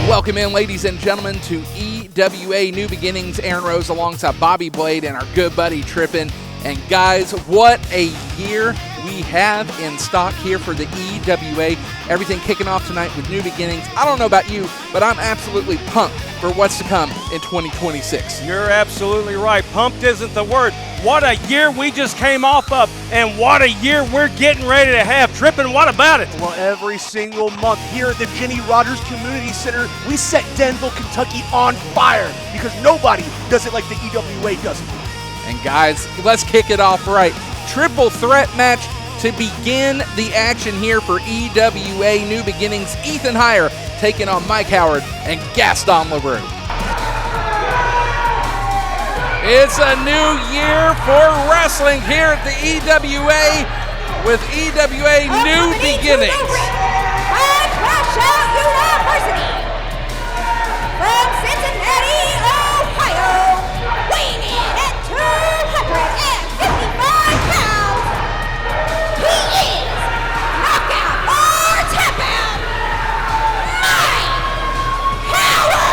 Welcome in, ladies and gentlemen, to EWA New Beginnings. Aaron Rose alongside Bobby Blade and our good buddy Trippin'. And guys, what a year we have in stock here for the EWA. Everything kicking off tonight with New Beginnings. I don't know about you, but I'm absolutely pumped for what's to come in 2026. You're absolutely right. Pumped isn't the word. What a year we just came off of, and what a year we're getting ready to have. Trippin', what about it? Well, every single month here at the Jenny Rogers Community Center, we set Denville, Kentucky on fire because nobody does it like the EWA does it. And guys, let's kick it off right. Triple threat match to begin the action here for EWA New Beginnings. Ethan Heyre taking on Mike Howard and Gaston Larue. It's a new year for wrestling here at the EWA with EWA New Beginnings. Crash Out University from Cincinnati, Ohio, weighing in at 255 pounds. He is knockout or tap out, Mike Howard.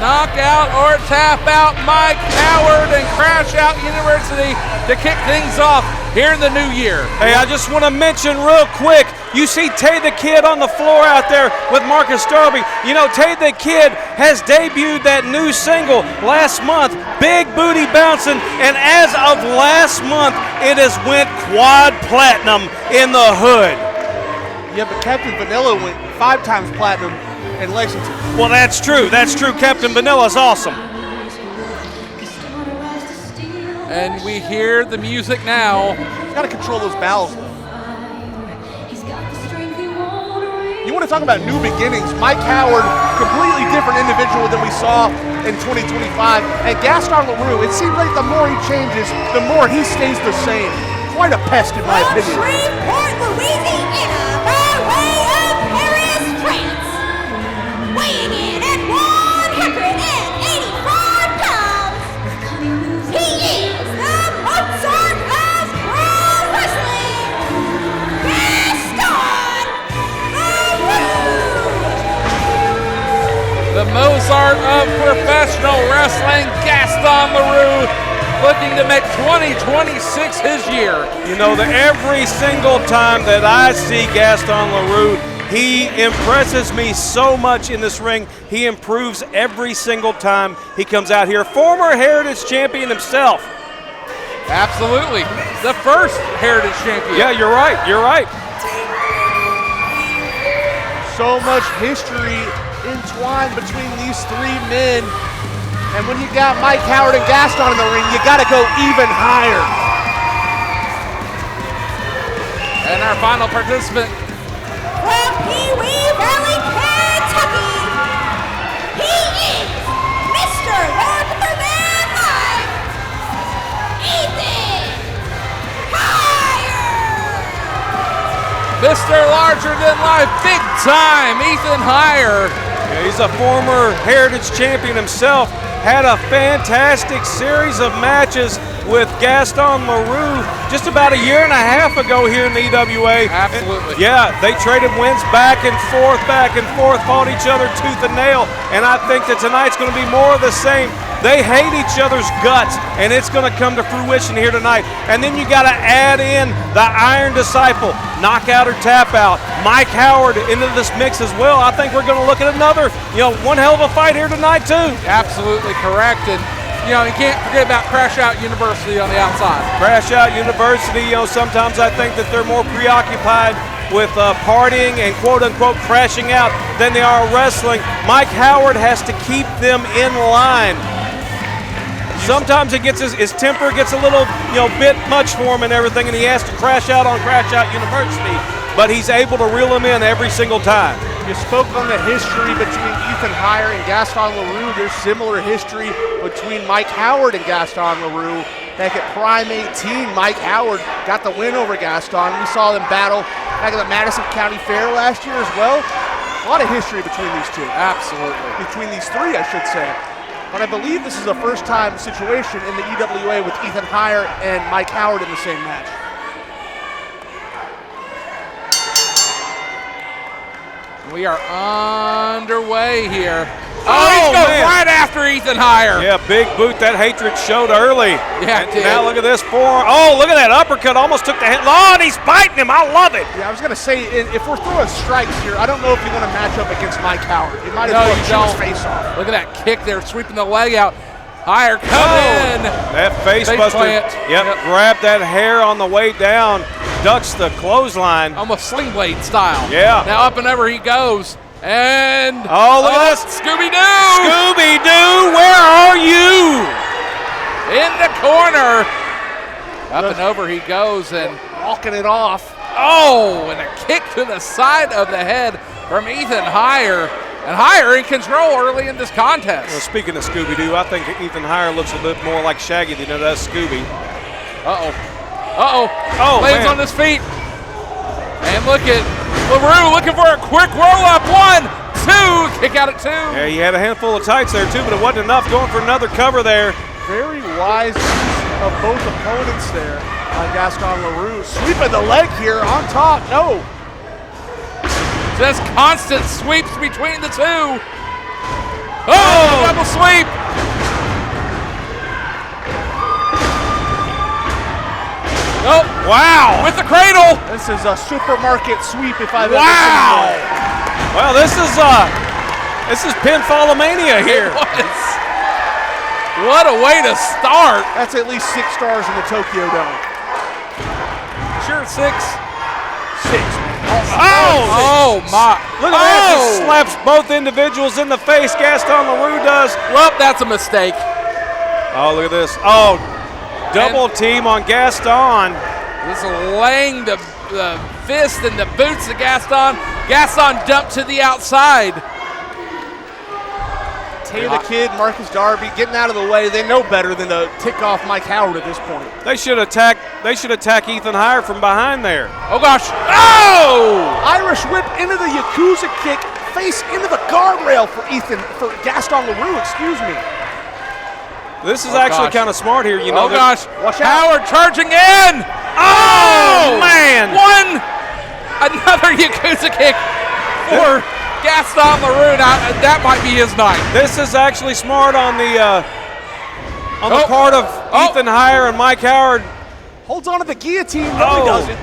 Knockout or tap out Mike Howard and Crash Out University to kick things off here in the new year. Hey, I just want to mention real quick, you see Tay the Kid on the floor out there with Marcus Darby. You know, Tay the Kid has debuted that new single last month, Big Booty Bouncing, and as of last month, it has went quad platinum in the hood. Yeah, but Captain Vanilla went 5 times platinum in Lexington. Well, that's true. That's true. Captain Vanilla's awesome. And we hear the music now. He's got to control those bowels. You want to talk about new beginnings? Mike Howard, completely different individual than we saw in 2025. And Gaston Larue, it seems like the more he changes, the more he stays the same. Quite a pest in my opinion. Shreveport, Louisiana, by way of Paris, France, weighing in at 185 pounds. He is the Mozart of pro wrestling, Gaston Larue. The Mozart of professional wrestling, Gaston Larue, looking to make 2026 his year. You know, every single time that I see Gaston Larue, he impresses me so much in this ring. He improves every single time he comes out here. Former Heritage Champion himself. Absolutely. The first Heritage Champion. Yeah, you're right. You're right. So much history entwined between these 3 men. And when you got Mike Howard and Gaston in the ring, you got to go even higher. And our final participant. From Pee Wee Valley, Kentucky, he is Mr. Larger Than Life, Ethan Heyre. Mr. Larger Than Life, big time, Ethan Heyre. Yeah, he's a former Heritage Champion himself. Had a fantastic series of matches with Gaston Larue just about a year and a half ago here in the EWA. Absolutely. Yeah, they traded wins back and forth, fought each other tooth and nail, and I think that tonight's going to be more of the same. They hate each other's guts, and it's going to come to fruition here tonight. And then you got to add in the Iron Disciple, knockout or tap out, Mike Howard into this mix as well. I think we're going to look at another, one hell of a fight here tonight too. Absolutely correct. And you can't forget about Crash Out University on the outside. Crash Out University, sometimes I think that they're more preoccupied with partying and quote-unquote crashing out than they are wrestling. Mike Howard has to keep them in line. Sometimes it gets his temper gets a little, bit much for him and everything, and he has to crash out on Crash Out University. but he's able to reel him in every single time. You spoke on the history between Ethan Heyre and Gaston Larue. There's similar history between Mike Howard and Gaston Larue. Back at Prime 18, Mike Howard got the win over Gaston. We saw them battle back at the Madison County Fair last year as well. A lot of history between these two. Absolutely. Between these three, I should say. But I believe this is a first-time situation in the EWA with Ethan Heyre and Mike Howard in the same match. We are underway here. Oh, he's going right after Ethan Heyre. Yeah, big boot. That hatred showed early. Yeah, it did. Now look at this forearm. Oh, look at that uppercut. Almost took the head. Oh, and he's biting him. I love it. Yeah, I was going to say, if we're throwing strikes here, I don't know if you want to match up against Mike Howard. You might as well chew his face off. Look at that kick there, sweeping the leg out. Heyre coming in. That face buster. Yep, grabbed that hair on the way down. Ducks the clothesline. Almost sling blade style. Yeah. Now up and over he goes. And oh, look at this. Scooby-Doo! Scooby-Doo, where are you? In the corner. Up and over he goes and walking it off. Oh, and a kick to the side of the head from Ethan Heyre. And Heyre in control early in this contest. Well, speaking of Scooby-Doo, I think Ethan Heyre looks a bit more like Shaggy than he does Scooby. Lands on his feet. And look at Larue looking for a quick roll-up. 1, 2, kick out at 2. Yeah, he had a handful of tights there too, but it wasn't enough. Going for another cover there. Very wise use of both opponents there by Gaston Larue. Sweeping the leg here on top. No. Just constant sweeps between the two. Oh, double sweep. Oh, wow. With the cradle. This is a supermarket sweep if I've ever seen one. Well, this is pinfall-mania here. What a way to start. That's at least 6 stars in the Tokyo Dome. Sure, 6. 6. Oh my. Look at that. Just slaps both individuals in the face. Gaston Larue does. Well, that's a mistake. Oh, look at this. Oh, double team on Gaston. This is laying the fist and the boots of Gaston. Gaston dumped to the outside. Taylor Kidd, Marcus Darby getting out of the way. They know better than to tick off Mike Howard at this point. They should attack Ethan Heyre from behind there. Oh gosh. Oh! Irish whip into the Yakuza kick, face into the guardrail for Gaston Larue, excuse me. This is actually kind of smart here, you know. Oh gosh. Watch out. Howard charging in. Oh man. Another Yakuza kick for Gaston Larue. That might be his night. This is actually smart on the part of Ethan Heyre and Mike Howard. Holds on to the guillotine. No, he doesn't.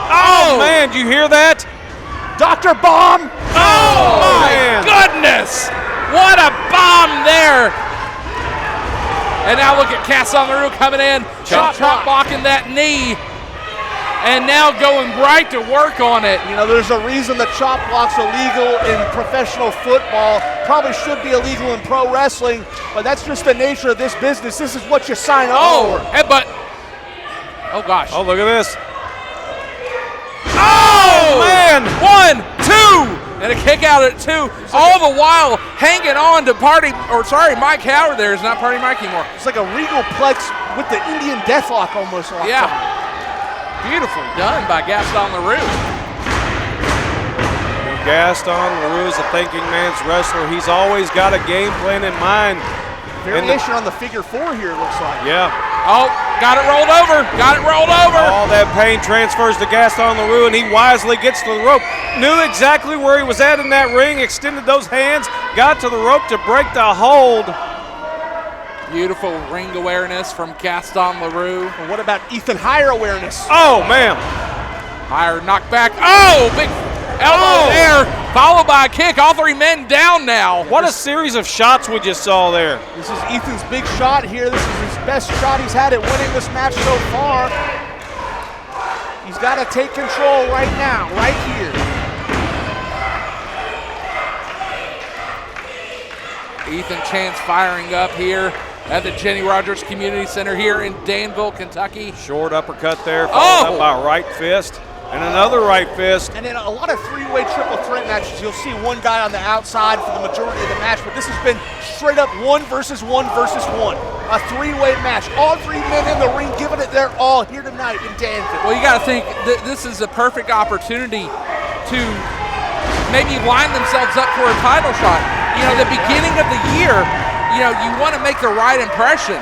Oh man, do you hear that? Dr. Bomb. Oh my goodness. What a bomb there. And now look at Gaston Larue coming in, chop blocking that knee, and now going right to work on it. You know, there's a reason the chop block's illegal in professional football. Probably should be illegal in pro wrestling, but that's just the nature of this business. This is what you sign up for. Headbutt. Oh gosh. Oh, look at this. Oh man. 1, 2. And a kick out at 2, all the while hanging on to Mike Howard there. It's not Party Mike anymore. It's like a regal plex with the Indian deathlock almost. Yeah. Beautifully done by Gaston Larue. Gaston Larue is a thinking man's wrestler. He's always got a game plan in mind. Variation on the figure 4 here, it looks like. Yeah. Oh, got it rolled over. All that pain transfers to Gaston Larue, and he wisely gets to the rope. Knew exactly where he was at in that ring, extended those hands, got to the rope to break the hold. Beautiful ring awareness from Gaston Larue. And what about Ethan Heyre awareness? Oh, man. Heyre knocked back. Oh, big elbow there, followed by a kick. All 3 men down now. What a series of shots we just saw there. This is Ethan's big shot here. This is his best shot he's had at winning this match so far. He's got to take control right now, right here. Ethan Chance firing up here at the Jenny Rogers Community Center here in Danville, Kentucky. Short uppercut there, followed up by a right fist. And another right fist. And then a lot of three-way triple threat matches, you'll see one guy on the outside for the majority of the match, but this has been straight up 1 versus 1 versus 1. A three-way match. All 3 men in the ring giving it their all here tonight in Danville. Well, you got to think this is a perfect opportunity to maybe line themselves up for a title shot. You know, the beginning of the year, you know, you want to make the right impression.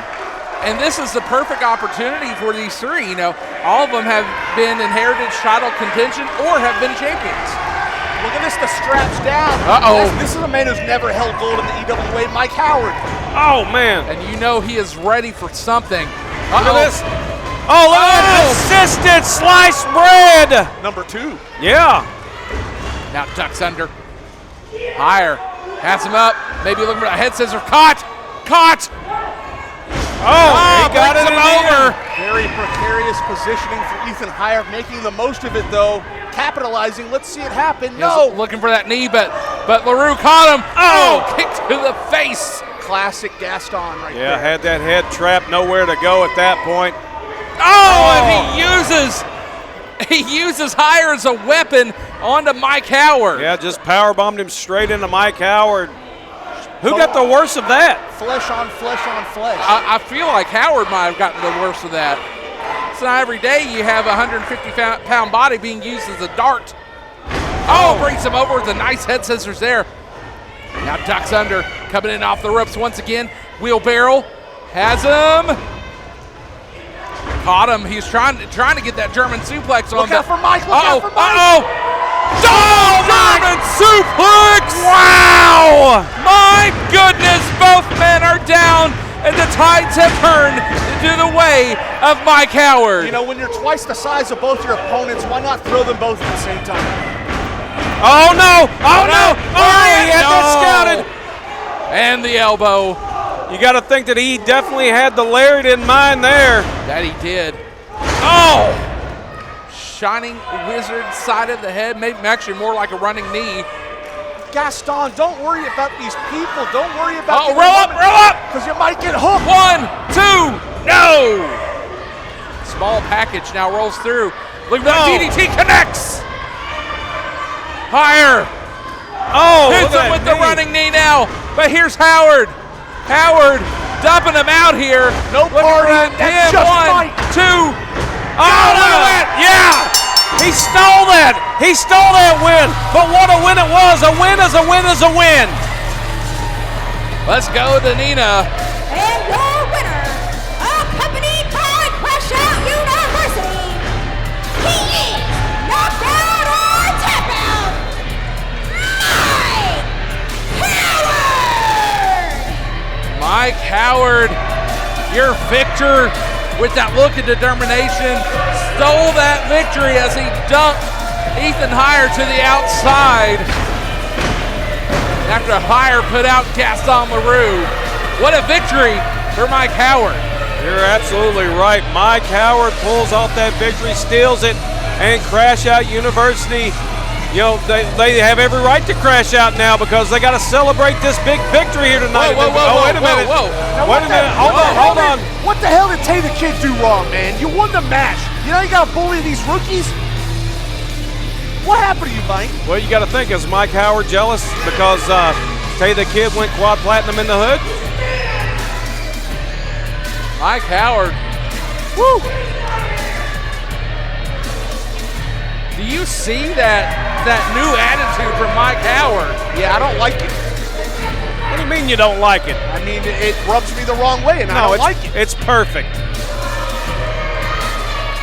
And this is the perfect opportunity for these 3. You know, all of them have been in Heritage title contention or have been champions. Look at this, the straps down. Uh-oh. This is a man who's never held gold in the EWA, Mike Howard. Oh, man. And you know he is ready for something. Look at this. Oh, look at that. Assisted sliced bread. Number 2. Yeah. Now ducks under. Higher. Has him up. Maybe looking for a head scissor. Caught. Caught. Oh, he got it him over. Very precarious positioning for Ethan Heyre, making the most of it though, capitalizing. Let's see it happen. No. Looking for that knee, but Larue caught him. Oh, kick to the face. Classic Gaston right there. Yeah, had that head trapped, nowhere to go at that point. Oh, and he uses Heyre as a weapon onto Mike Howard. Yeah, just power bombed him straight into Mike Howard. Who got the worst of that? Flesh on flesh on flesh. I feel like Howard might have gotten the worst of that. It's not every day you have a 150-pound body being used as a dart. Oh, brings him over with a nice head scissors there. Now ducks under, coming in off the ropes once again. Wheelbarrow has him. Caught him. He's trying to get that German suplex on. Look out for Mike. Look out for Mike. German suplex! Wow! My goodness, both men are down, and the tides have turned to the way of Mike Howard. You know, when you're twice the size of both your opponents, why not throw them both at the same time? Oh, no! Oh, no! Oh, he had that scouted! And the elbow. You got to think that he definitely had the lariat in mind there. That he did. Oh! Shining wizard side of the head, maybe actually more like a running knee. Gaston, don't worry about these people. Don't worry about roll up! Because you might get hooked. 1, 2, no! Small package now rolls through. Look at that DDT connects! Higher! Oh, hits him with the running knee now, but here's Howard. Howard dumping him out here. No party, that's just 1, 2. Oh, look at that! Yeah! He stole that! He stole that win! But what a win it was! A win is a win is a win! Let's go to Nina. And your winner, accompanied by Crash Out University, he is knockout or tap out, Mike Mike Howard! Howard, your victor with that look of determination, stole that victory as he dumped Ethan Heyre to the outside after Heyre put out Gaston Larue. What a victory for Mike Howard. You're absolutely right. Mike Howard pulls off that victory, steals it, and Crash Out University, you know, they have every right to crash out now because they got to celebrate this big victory here tonight. Wait a minute. Wait a minute. Hold on. What the hell did Tay the Kid do wrong, man? You won the match. You know you got to bully these rookies? What happened to you, Mike? Well, you got to think, is Mike Howard jealous because Tay the Kid went quad platinum in the hood? Mike Howard. Woo! Do you see that new attitude from Mike Howard? Yeah, I don't like it. What do you mean you don't like it? I mean, it rubs me the wrong way, and I don't like it. It's perfect.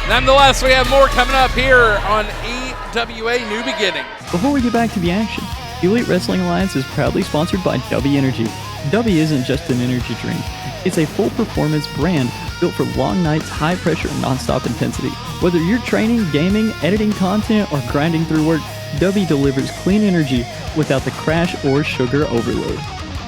Nonetheless, we have more coming up here on EWA New Beginnings. Before we get back to the action, Elite Wrestling Alliance is proudly sponsored by W Energy. W isn't just an energy drink. It's a full performance brand built for long nights, high pressure, and non-stop intensity. Whether you're training, gaming, editing content, or grinding through work, W delivers clean energy without the crash or sugar overload.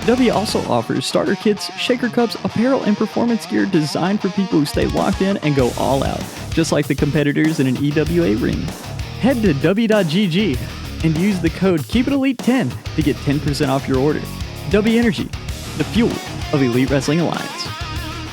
W also offers starter kits, shaker cups, apparel, and performance gear designed for people who stay locked in and go all out, just like the competitors in an EWA ring. Head to w.gg and use the code KEEPITELITE10 to get 10% off your order. W Energy, the fuel of Elite Wrestling Alliance.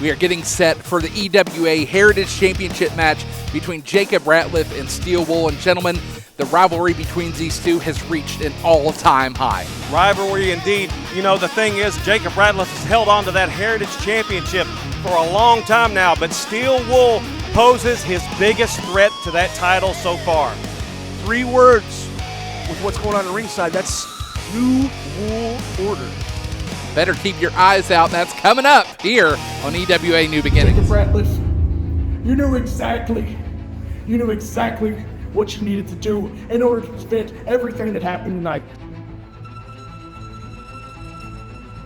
We are getting set for the EWA Heritage Championship match between Jacob Ratliff and Steel Wool. And gentlemen, the rivalry between these two has reached an all-time high. Rivalry indeed. You know, the thing is, Jacob Ratliff has held on to that Heritage Championship for a long time now, but Steel Wool poses his biggest threat to that title so far. 3 words with what's going on ringside. That's New Wool Order. Better keep your eyes out. That's coming up here on EWA New Beginnings. Jacob Ratliff, you knew exactly what you needed to do in order to prevent everything that happened tonight.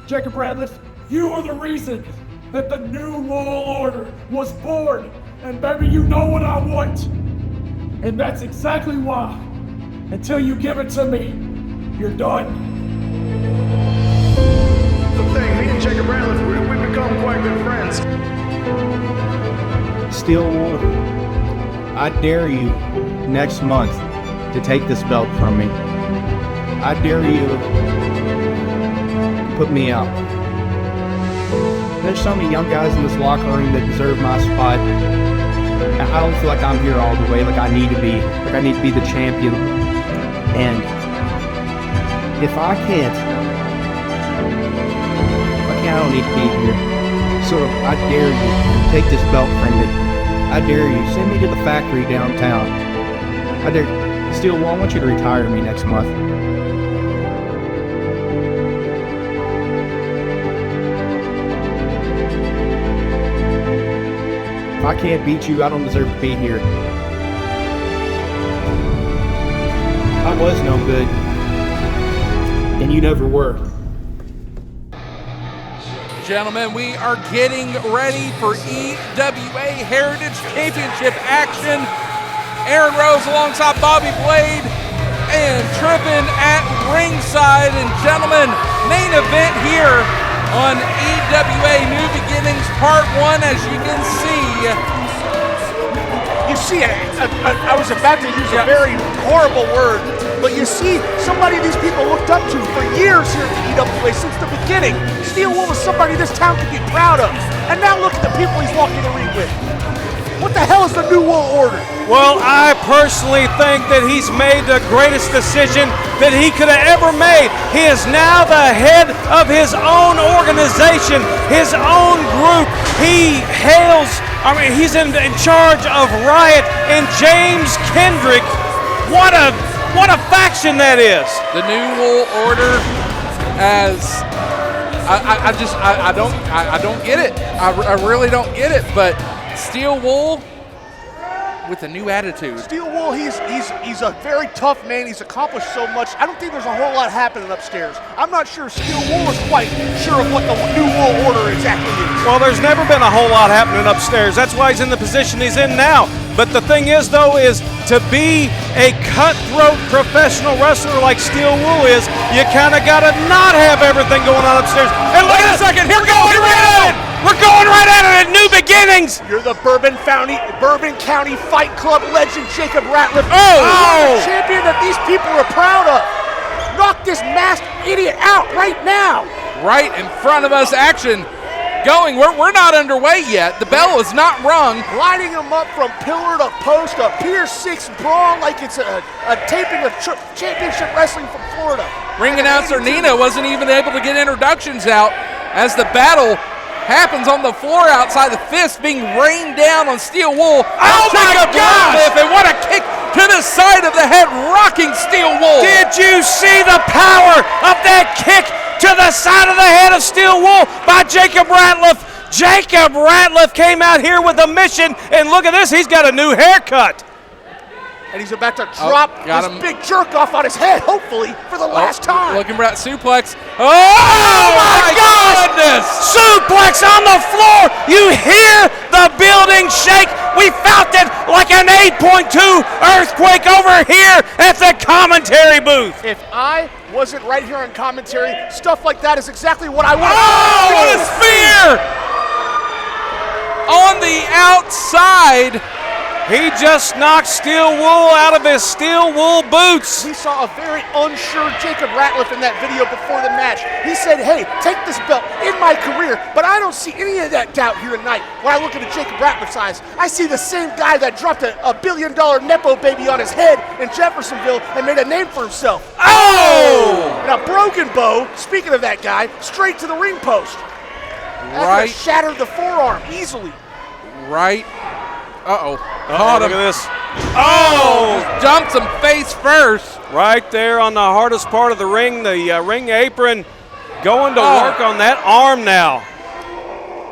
Jacob Ratliff, you are the reason that the New Wool Order was born. And baby, you know what I want. And that's exactly why, until you give it to me, you're done. The thing, me and Jacob Ratliff, we've become quite good friends. Steel Wool, I dare you next month to take this belt from me. I dare you to put me out. There's so many young guys in this locker room that deserve my spot. I don't feel like I'm here all the way, like I need to be the champion. And if I can't, I don't need to be here. So I dare you, take this belt from me. I dare you, send me to the factory downtown. I dare, Steel Wool, I want you to retire me next month. If I can't beat you, I don't deserve to be here. I was no good, and you never were. Gentlemen, we are getting ready for EWA Heritage Championship action. Aaron Rose alongside Bobby Blade and Trippin at ringside. And gentlemen, main event here on EWA New Beginnings Part 1, as you can see. You see, I was about to use a very horrible word, but you see somebody these people looked up to for years here at the EWA since the beginning. Steel Wool is somebody this town could be proud of. And now look at the people he's walking the ring with. What the hell is the New Wool Order? Well, I personally think that he's made the greatest decision that he could have ever made. He is now the head of his own organization, his own group. He's in charge of Riot and James Kendrick. What a faction that is. The New Wool Order, as I don't get it. I really don't get it. But Steel Wool with a new attitude. Steel Wool, he's a very tough man. He's accomplished so much. I don't think there's a whole lot happening upstairs. I'm not sure Steel Wool is quite sure of what the New Wool Order exactly is. Well, there's never been a whole lot happening upstairs. That's why he's in the position he's in now. But the thing is, though, is to be a cutthroat professional wrestler like Steel Wool is, you kind of got to not have everything going on upstairs. And look at a second, here we go, we're going right at it at New Beginnings. You're the Bourbon County Fight Club legend, Jacob Ratliff. Oh! Champion that these people are proud of. Knock this masked idiot out right now. Right in front of us, action going. We're not underway yet. The bell is not rung. Lining him up from pillar to post, a Pier 6 brawl like it's a taping of championship wrestling from Florida. Ring announcer Nina wasn't even able to get introductions out as the battle happens on the floor outside, the fist being rained down on Steel Wool. Oh my gosh! And what a kick to the side of the head, rocking Steel Wool. Did you see the power of that kick to the side of the head of Steel Wool by Jacob Ratliff? Jacob Ratliff came out here with a mission, and look at this, he's got a new haircut. And he's about to drop this big jerk off on his head, hopefully, for the last time. Looking for that suplex. Oh my goodness! Suplex on the floor! You hear the building shake. We felt it like an 8.2 earthquake over here at the commentary booth. If I wasn't right here on commentary, stuff like that is exactly what I want. Oh, what a spear! On the outside, He just knocked Steel Wool out of his steel wool boots. We saw a very unsure Jacob Ratliff in that video before the match. He said, hey, take this belt in my career, but I don't see any of that doubt here tonight. When I look into Jacob Ratliff's eyes, I see the same guy that dropped a $1 billion Nepo baby on his head in Jeffersonville and made a name for himself. Oh! And a broken bow, speaking of that guy, straight to the ring post. Right. Shattered the forearm easily. Right. Uh-oh. Caught him. Look at this. Oh! Jumped him face first. Right there on the hardest part of the ring, the ring apron, going to work on that arm now.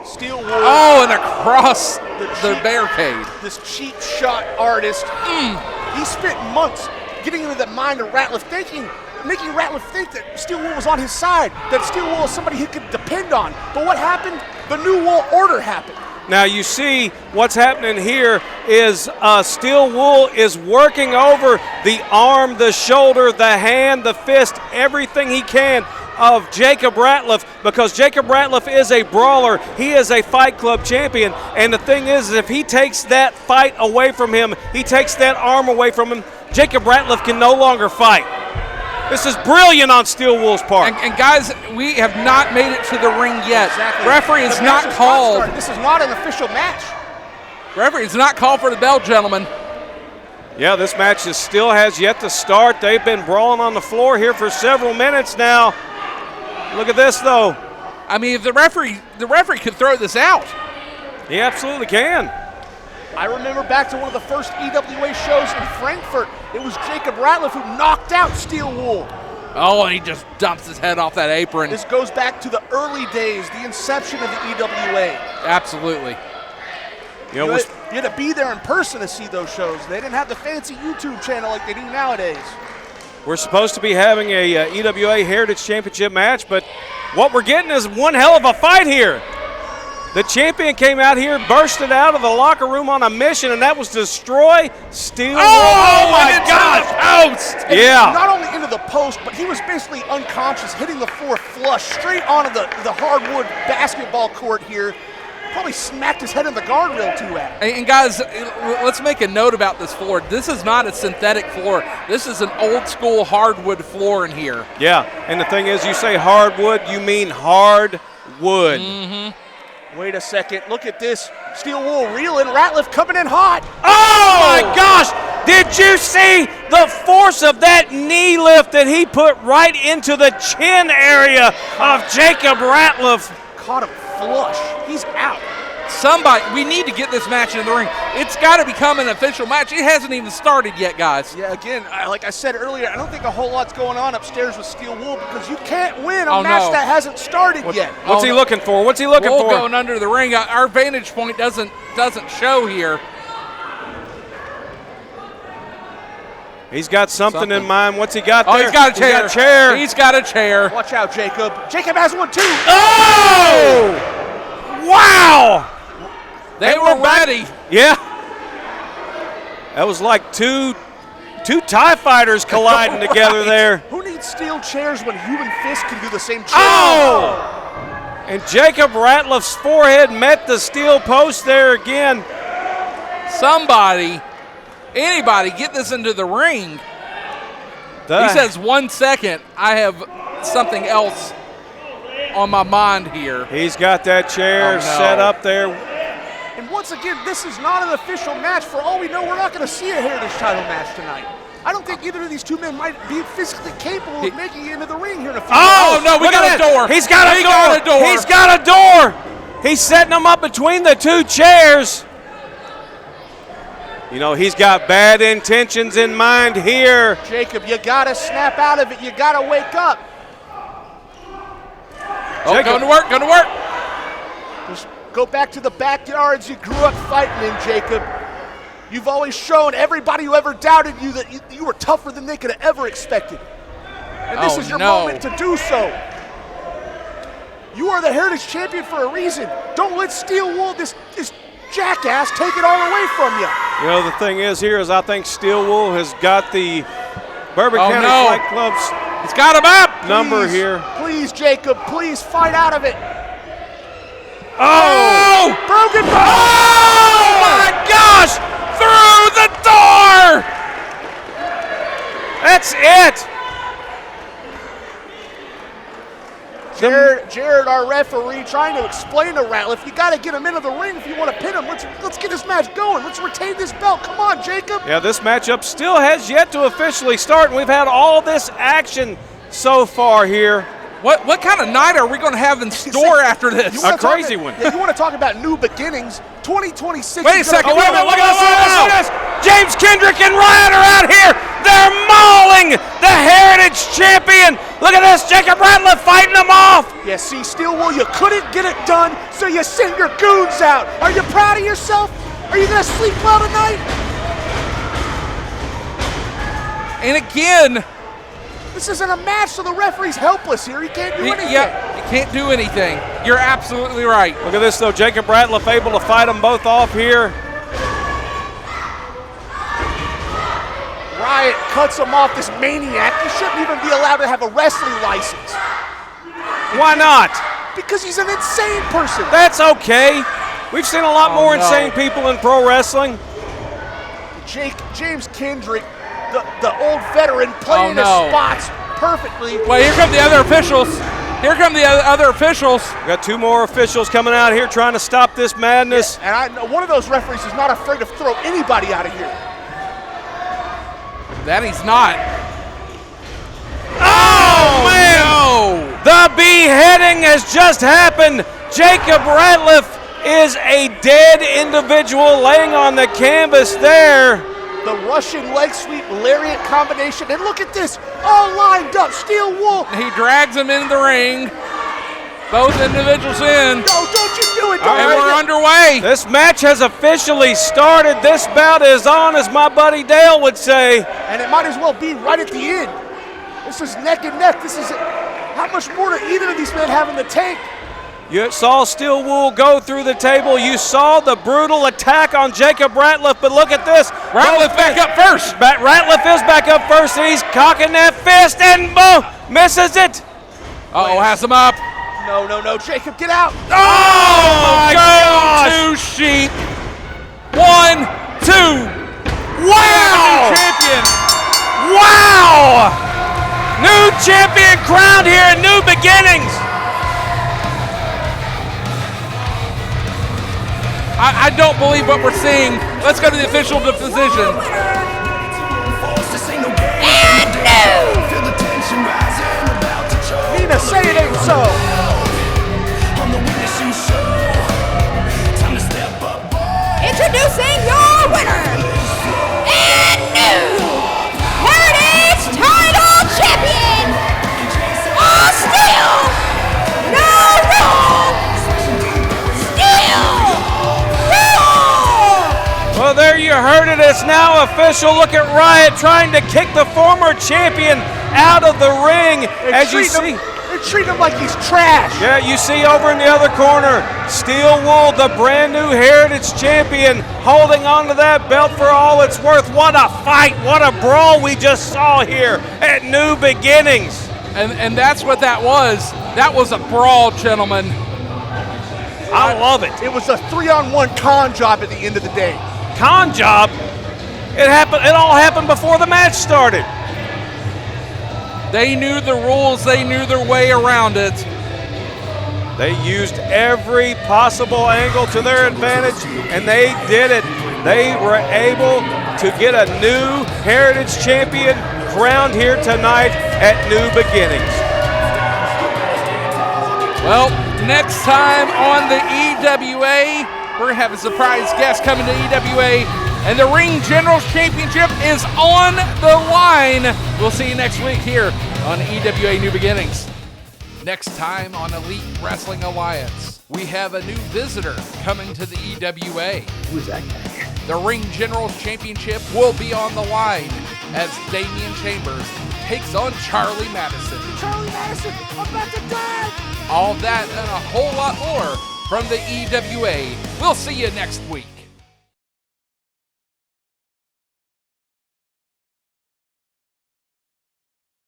Steel Wool. Oh, and across the barricade. This cheap shot artist, he spent months getting into the mind of Ratliff, making Ratliff think that Steel Wool was on his side, that Steel Wool is somebody he could depend on. But what happened? The New World Order happened. Now you see what's happening here is Steel Wool is working over the arm, the shoulder, the hand, the fist, everything he can of Jacob Ratliff, because Jacob Ratliff is a brawler. He is a Fight Club champion. And the thing is, if he takes that fight away from him, he takes that arm away from him, Jacob Ratliff can no longer fight. This is brilliant on Steel Wool's part. And guys, we have not made it to the ring yet. Exactly. Referee is not called. This is not an official match. Referee is not called for the bell, gentlemen. Yeah, this match still has yet to start. They've been brawling on the floor here for several minutes now. Look at this, though. I mean, if the referee could throw this out. He absolutely can. I remember back to one of the first EWA shows in Frankfurt. It was Jacob Ratliff who knocked out Steel Wool. Oh, and he just dumps his head off that apron. This goes back to the early days, the inception of the EWA. Absolutely. You know, You had to be there in person to see those shows. They didn't have the fancy YouTube channel like they do nowadays. we're supposed to be having a EWA Heritage Championship match, but what we're getting is one hell of a fight here. The champion came out here, bursted out of the locker room on a mission, and that was destroy Steel Wool. Oh my God! Post! Yeah. Not only into the post, but he was basically unconscious, hitting the floor flush, straight onto the hardwood basketball court here. Probably smacked his head in the guardrail too at it. And guys, let's make a note about this floor. This is not a synthetic floor. This is an old school hardwood floor in here. Yeah, and the thing is, you say hardwood, you mean hard wood. Mm-hmm. Wait a second, look at this. Steel Wool reeling, Ratliff coming in hot. Oh my gosh! Did you see the force of that knee lift that he put right into the chin area of Jacob Ratliff? Caught him flush, he's out. Somebody, we need to get this match in the ring. It's got to become an official match. It hasn't even started yet, guys. Yeah, again, like I said earlier, I don't think a whole lot's going on upstairs with Steel Wool because you can't win a match that hasn't started yet. What's he looking for? What's he looking Wool for? going under the ring. Our vantage point doesn't show here. He's got something in mind. What's he got there? Oh, he's got a chair. He's got a chair. He's got a chair. Watch out, Jacob. Jacob has one too. Oh! Wow! They were ready. Yeah. That was like two TIE fighters colliding together there. Who needs steel chairs when human fists can do the same chair? Oh! And Jacob Ratliff's forehead met the steel post there again. Anybody, get this into the ring. He says 1 second. I have something else on my mind here. He's got that chair set up there. And once again, this is not an official match. For all we know, we're not going to see a Heritage title match tonight. I don't think either of these two men might be physically capable of making it into the ring here in a few Oh, no, we got a door. He's got a door. He's got a door. He's setting them up between the two chairs. You know, he's got bad intentions in mind here. Jacob, you got to snap out of it. You got to wake up. Oh, going to work, going to work. Just go back to the backyards you grew up fighting in, Jacob. You've always shown everybody who ever doubted you that you were tougher than they could have ever expected. And this is your moment to do so. You are the Heritage Champion for a reason. Don't let Steel Wool, this jackass, take it all away from you. You know, the thing is here is I think Steel Wool has got the Bourbon County Fight Club's He's got him up. number here. Please, Jacob, please fight out of it. Oh! Broken bone! Oh my gosh! Through the door! That's it. Jared, our referee, trying to explain to Ratliff, you got to get him into the ring if you want to pin him. Let's get this match going. Let's retain this belt. Come on, Jacob. Yeah, this matchup still has yet to officially start, and we've had all this action so far here. What kind of night are we going to have in store after this? A crazy one. Yeah, you want to talk about new beginnings? 2026. Wait a second. Oh, wait a minute. Look at this. James Kendrick and Ryan are out here. They're mauling the Heritage Champion. Look at this. Jacob Ratliff fighting them off. Yeah, see, Steel Wool, you couldn't get it done, so you send your goons out. Are you proud of yourself? Are you going to sleep well tonight? And again, this isn't a match, so the referee's helpless here. He can't do anything. Yeah, you can't do anything. You're absolutely right. Look at this, though. Jacob Ratliff able to fight them both off here. Riot cuts him off, this maniac. He shouldn't even be allowed to have a wrestling license. Why not? Because he's an insane person. That's okay. We've seen a lot more insane people in pro wrestling. James Kendrick, the old veteran, playing his spots perfectly. Well, here come the other officials. Here come the other officials. We got two more officials coming out here trying to stop this madness. Yeah, and I know one of those referees is not afraid to throw anybody out of here. That he's not. Oh, man! No. The beheading has just happened. Jacob Ratliff is a dead individual laying on the canvas there. The Russian leg sweep lariat combination. And look at this, all lined up. Steel Wool. He drags him into the ring. Both individuals in. No, don't you do it. And we're underway. This match has officially started. This bout is on, as my buddy Dale would say. And it might as well be right at the end. This is neck and neck. This is how much more do either of these men have in the tank? You saw Steel Wool go through the table. You saw the brutal attack on Jacob Ratliff, but look at this. Ratliff back up first. Ratliff is back up first, and he's cocking that fist, and boom, misses it. Uh-oh, has him up. No, Jacob, get out. Oh, my gosh. Two sheep. 1, 2. Wow. New champion. Wow. New champion crowned here at New Beginnings. I don't believe what we're seeing. Let's go to the official decision. And new! Nina, say it ain't so. Introducing your winner, and new Heritage Title Champion, Steel Larue! Steel Larue! Well, there you heard it. It's now official. Look at Riot trying to kick the former champion out of the ring. As you see, They treat him like he's trash. yeah, you see over in the other corner, Steel Wool, the brand new Heritage Champion, holding on to that belt for all it's worth. What a fight, what a brawl we just saw here at New Beginnings. And that's what that was. That was a brawl, gentlemen. I love it. It was a 3-on-1 con job at the end of the day. Con job, it all happened before the match started. They knew the rules. They knew their way around it. They used every possible angle to their advantage, and they did it. They were able to get a new Heritage Champion crowned here tonight at New Beginnings. Well, next time on the EWA, we're going to have a surprise guest coming to EWA, and the Ring Generals Championship is on the line. We'll see you next week here on EWA New Beginnings. Next time on Elite Wrestling Alliance, we have a new visitor coming to the EWA. Who is that guy? The Ring Generals Championship will be on the line as Damian Chambers takes on Charlie Madison. Charlie Madison, I'm about to die. All that and a whole lot more from the EWA. We'll see you next week.